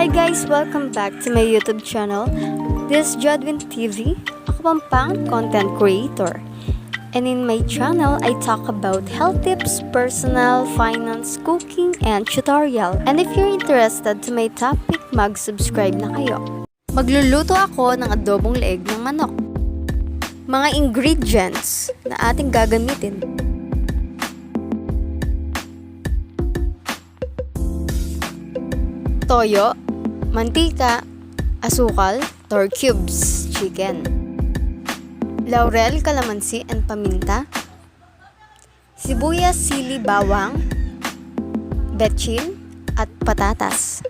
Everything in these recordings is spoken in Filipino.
Hi guys! Welcome back to my YouTube channel. This is Jodwin TV, a Kapampang content creator. And in my channel, I talk about health tips, personal, finance, cooking, and tutorial. And if you're interested to my topic, mag-subscribe na kayo. Magluluto ako ng adobong leeg ng manok. Mga ingredients na ating gagamitin: toyo, mantika, asukal, or cubes, chicken, laurel, kalamansi, and paminta, sibuyas, sili, bawang, betchin, at patatas.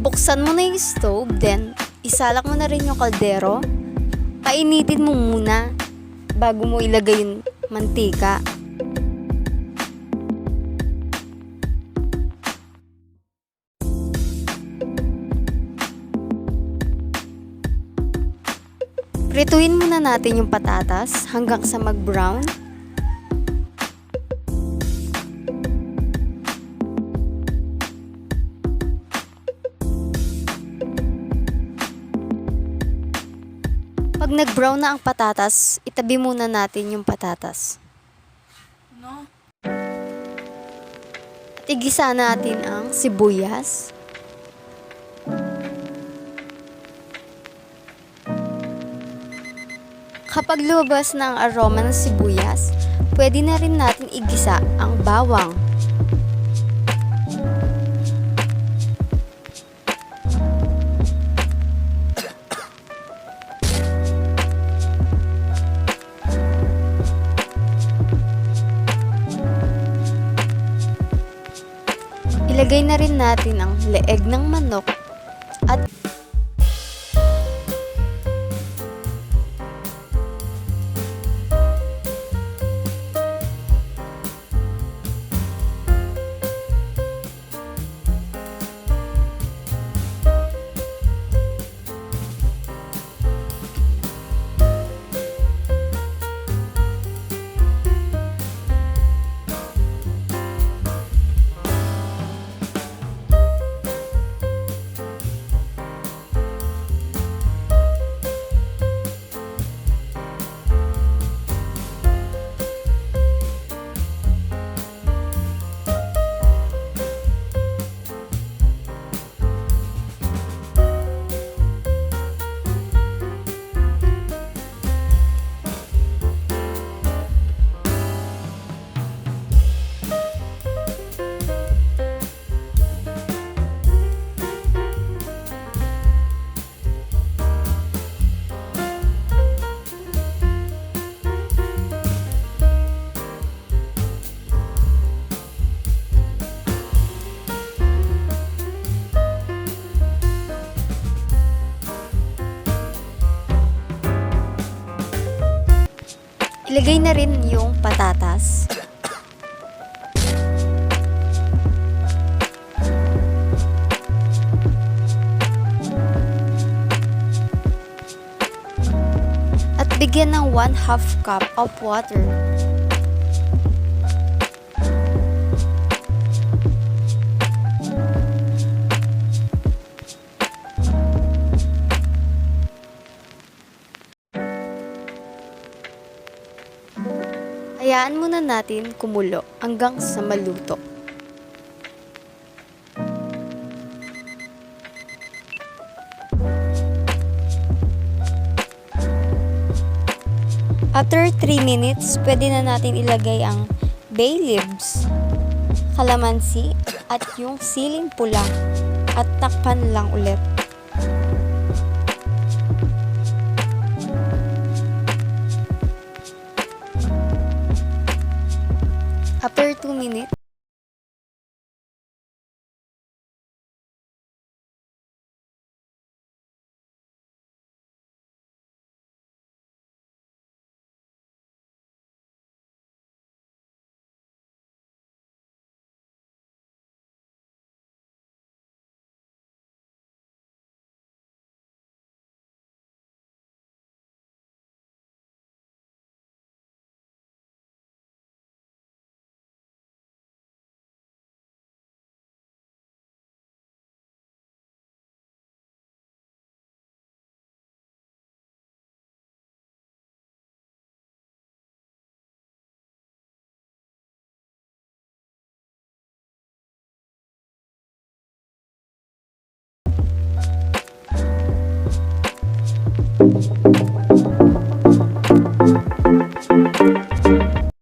Buksan mo na yung stove, then isalak mo na rin yung kaldero. Painitin mo muna bago mo ilagay yung mantika. Prituin muna natin yung patatas hanggang sa mag-brown. Pag nag-brown na ang patatas, itabi muna natin yung patatas. At igisa natin ang sibuyas. Kapag lumabas na ang aroma ng sibuyas, pwede na rin natin igisa ang bawang. Ilagay na rin natin ang leeg ng manok at ilagay na rin yung patatas. At bigyan ng 1/2 cup of water. Hayaan muna natin kumulo hanggang sa maluto. After 3 minutes, pwede na natin ilagay ang bay leaves, kalamansi, at yung siling pula at takpan lang ulit. After 2 minutes,